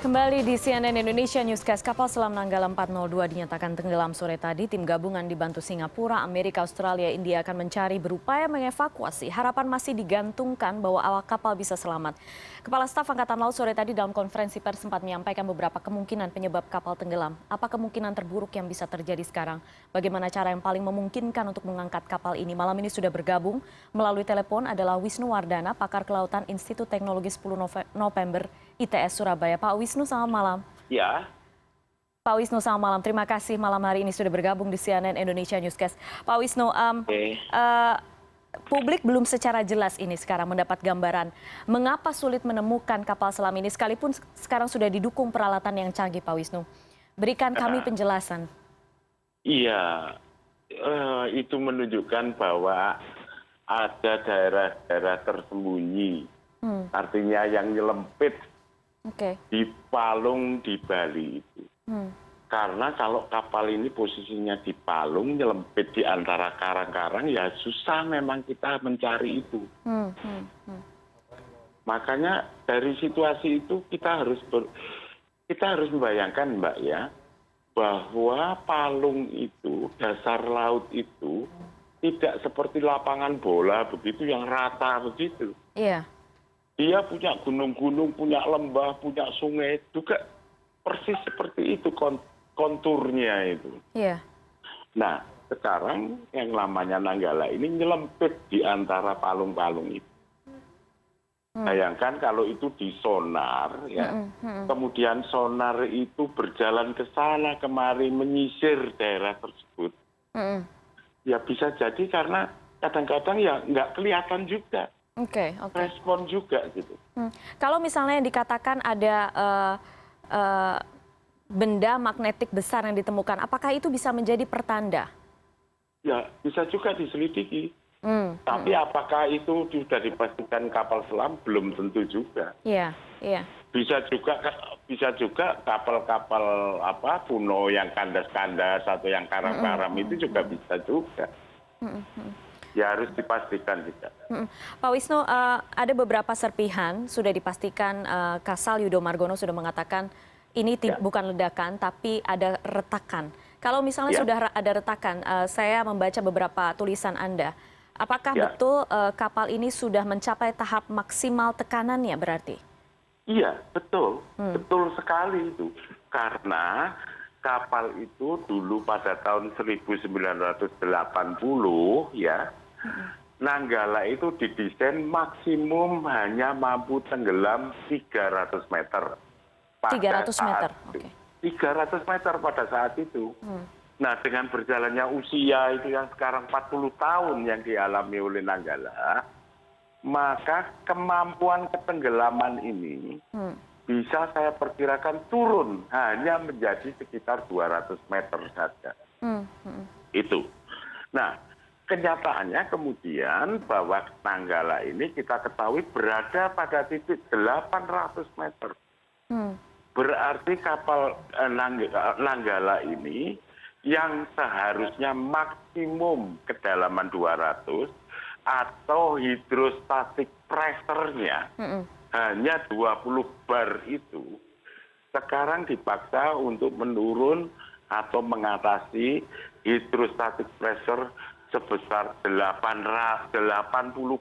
Kembali di CNN Indonesia Newscast, kapal selam Nanggala 402 dinyatakan tenggelam sore tadi. Tim gabungan dibantu Singapura, Amerika, Australia, India akan mencari berupaya mengevakuasi. Harapan masih digantungkan bahwa awak kapal bisa selamat. Kepala Staf Angkatan Laut sore tadi dalam konferensi pers sempat menyampaikan beberapa kemungkinan penyebab kapal tenggelam. Apa kemungkinan terburuk yang bisa terjadi sekarang? Bagaimana cara yang paling memungkinkan untuk mengangkat kapal ini? Malam ini sudah bergabung melalui telepon adalah Wisnu Wardana, pakar kelautan Institut Teknologi 10 November ITS Surabaya. Pak Wisnu, selamat malam. Ya. Pak Wisnu, selamat malam. Terima kasih malam hari ini sudah bergabung di CNN Indonesia Newscast. Pak Wisnu, publik belum secara jelas ini sekarang mendapat gambaran mengapa sulit menemukan kapal selam ini sekalipun sekarang sudah didukung peralatan yang canggih, Pak Wisnu. Berikan kami penjelasan. Iya, itu menunjukkan bahwa ada daerah-daerah tersembunyi, artinya yang nyelempit di palung di Bali itu. Karena kalau kapal ini posisinya di palung, nyelempit di antara karang-karang, ya susah memang kita mencari itu. Makanya dari situasi itu kita harus membayangkan, Mbak, ya, bahwa palung itu, dasar laut itu tidak seperti lapangan bola begitu yang rata begitu. Iya. Dia punya gunung-gunung, punya lembah, punya sungai, juga persis seperti itu konturnya itu. Iya. Nah, sekarang yang namanya Nanggala ini nyelempit di antara palung-palung itu. Bayangkan kalau itu di sonar, ya, kemudian sonar itu berjalan ke sana kemari menyisir daerah tersebut. Ya bisa jadi karena kadang-kadang ya nggak kelihatan juga. Respon juga gitu. Kalau misalnya dikatakan ada benda magnetik besar yang ditemukan, apakah itu bisa menjadi pertanda? Ya bisa juga diselidiki. Tapi apakah itu sudah dipastikan kapal selam? Belum tentu juga. Iya. Bisa juga kapal-kapal kuno yang kandas-kandas atau yang karam-karam itu juga bisa juga. Ya harus dipastikan juga. Pak Wisnu, ada beberapa serpihan sudah dipastikan. Kasal Yudo Margono sudah mengatakan ini bukan ledakan tapi ada retakan. Kalau misalnya sudah ada retakan, saya membaca beberapa tulisan Anda. Apakah betul kapal ini sudah mencapai tahap maksimal tekanannya berarti? Iya, betul. Betul sekali itu. Karena kapal itu dulu pada tahun 1980 ya, Nanggala itu didesain maksimum hanya mampu tenggelam 300 meter. 300 meter, oke. 300 meter pada saat itu. Nah, dengan berjalannya usia itu yang sekarang 40 tahun yang dialami oleh Nanggala, maka kemampuan ketenggelaman ini bisa saya perkirakan turun hanya menjadi sekitar 200 meter saja. Itu. Nah, kenyataannya kemudian bahwa Nanggala ini kita ketahui berada pada titik 800 meter. Berarti kapal Nanggala ini yang seharusnya maksimum kedalaman 200 atau hidrostatik pressure-nya hanya 20 bar itu, sekarang dipaksa untuk menurun atau mengatasi hidrostatik pressure sebesar 800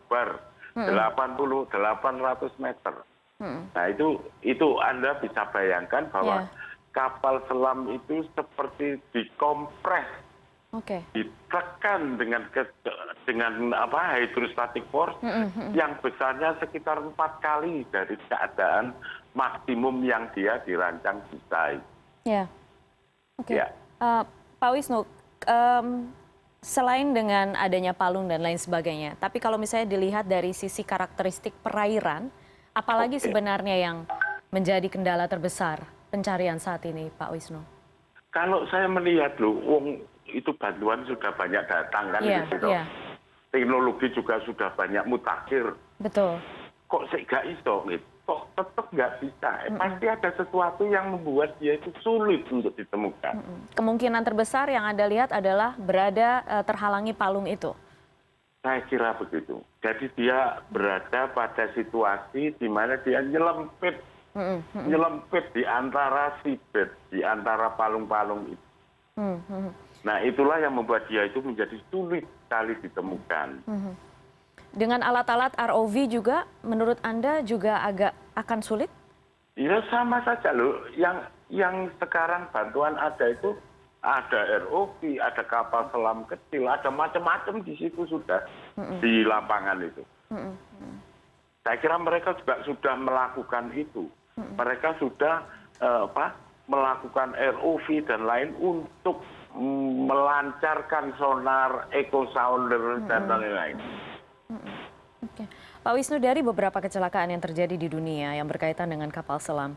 bar, 800 meter. Nah itu Anda bisa bayangkan bahwa kapal selam itu seperti dikompres, ditekan dengan hydrostatic force yang besarnya sekitar 4 kali dari keadaan maksimum yang dia dirancang bisa. Pak Wisnu, selain dengan adanya palung dan lain sebagainya, tapi kalau misalnya dilihat dari sisi karakteristik perairan, apalagi sebenarnya yang menjadi kendala terbesar pencarian saat ini, Pak Wisnu? Kalau saya melihat itu bantuan sudah banyak datang kan, teknologi juga sudah banyak mutakhir. Betul. Kok saya nggak iso gitu? Kok tetap nggak bisa? Pasti ada sesuatu yang membuat dia itu sulit untuk ditemukan. Kemungkinan terbesar yang Anda lihat adalah berada terhalangi palung itu. Saya kira begitu. Jadi dia berada pada situasi di mana dia nyelempit nyelempit di antara seabed, di antara palung-palung itu. Nah, itulah yang membuat dia itu menjadi sulit sekali ditemukan. Dengan alat-alat ROV juga, menurut Anda juga agak akan sulit? Ya sama saja loh. Yang sekarang bantuan ada itu ada ROV, ada kapal selam kecil, ada macam-macam di situ sudah di lapangan itu. Saya kira mereka juga sudah melakukan itu. Mereka sudah melakukan ROV dan lain untuk melancarkan sonar, echo sounder dan lain-lain. Oke. Pak Wisnu, dari beberapa kecelakaan yang terjadi di dunia yang berkaitan dengan kapal selam,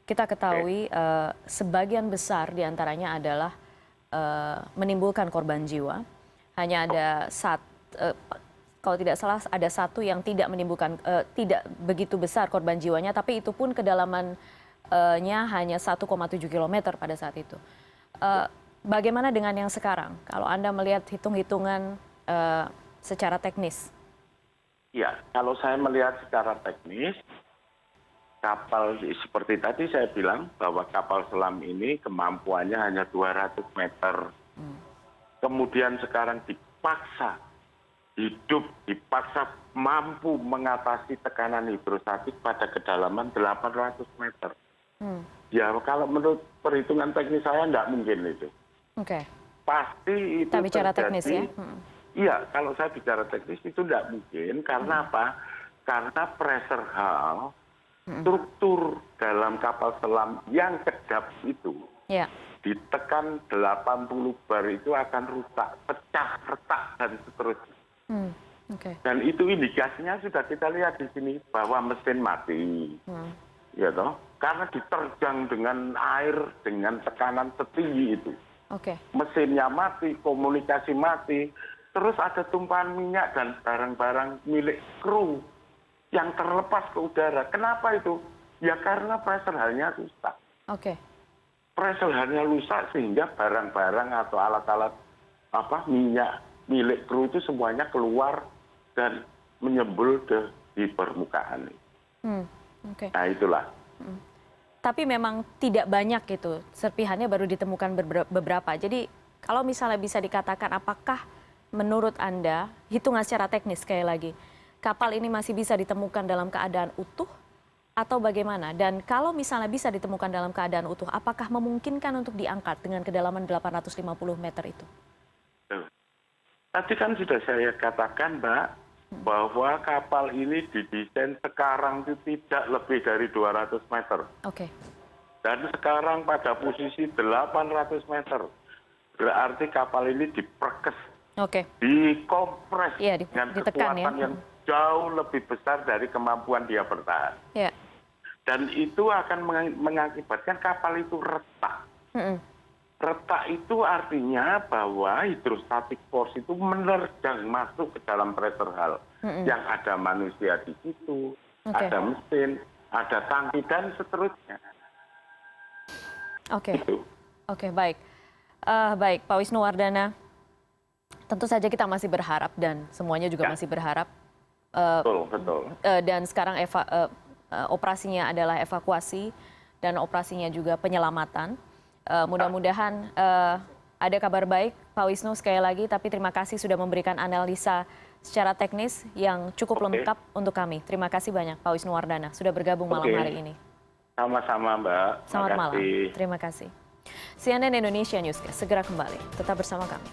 kita ketahui sebagian besar diantaranya adalah menimbulkan korban jiwa. Hanya ada kalau tidak salah ada satu yang tidak menimbulkan, tidak begitu besar korban jiwanya, tapi itu pun kedalamannya hanya 1,7 km pada saat itu. Bagaimana dengan yang sekarang? Kalau Anda melihat hitung-hitungan secara teknis. Ya, kalau saya melihat secara teknis, kapal seperti tadi saya bilang bahwa kapal selam ini kemampuannya hanya 200 meter. Kemudian sekarang dipaksa hidup, dipaksa mampu mengatasi tekanan hidrostatik pada kedalaman 800 meter. Ya, kalau menurut perhitungan teknis saya tidak mungkin itu. Oke. Pasti itu Kita bicara terjadi. teknis ya. Iya, kalau saya bicara teknis itu tidak mungkin. Karena apa? Karena pressure hull, struktur dalam kapal selam yang kedap itu, ditekan 80 bar itu akan rusak, pecah, retak, dan seterusnya. Dan itu indikasinya sudah kita lihat di sini, bahwa mesin mati. Ya toh? Karena diterjang dengan air, dengan tekanan setinggi itu. Mesinnya mati, komunikasi mati, terus ada tumpahan minyak dan barang-barang milik kru yang terlepas ke udara. Kenapa itu? Ya karena pressure hull-nya rusak. Pressure hull-nya rusak sehingga barang-barang atau alat-alat minyak milik kru itu semuanya keluar dan menyembul di permukaan. Nah, itulah. Tapi memang tidak banyak gitu, serpihannya baru ditemukan beberapa. Jadi kalau misalnya bisa dikatakan apakah menurut Anda, hitungan secara teknis sekali lagi, kapal ini masih bisa ditemukan dalam keadaan utuh atau bagaimana? Dan kalau misalnya bisa ditemukan dalam keadaan utuh, apakah memungkinkan untuk diangkat dengan kedalaman 850 meter itu? Tadi kan sudah saya katakan, Mbak, bahwa kapal ini didesain sekarang itu tidak lebih dari 200 meter. Dan sekarang pada posisi 800 meter. Berarti kapal ini diperkes, dikompres dengan kekuatan yang jauh lebih besar dari kemampuan dia bertahan. Dan itu akan mengakibatkan kapal itu retak. Retak itu artinya bahwa hidrostatik force itu menerjang masuk ke dalam pressure hull. Yang ada manusia di situ, ada mesin, ada tangki, dan seterusnya. Baik. Baik, Pak Wisnu Wardana. Tentu saja kita masih berharap dan semuanya juga masih berharap. Betul. Dan sekarang operasinya adalah evakuasi dan operasinya juga penyelamatan. Mudah-mudahan ada kabar baik, Pak Wisnu, sekali lagi. Tapi terima kasih sudah memberikan analisa secara teknis yang cukup lengkap untuk kami. Terima kasih banyak, Pak Wisnu Wardana, sudah bergabung malam hari ini. Sama-sama, Mbak. Selamat malam. Terima kasih. CNN Indonesia Newscast segera kembali. Tetap bersama kami.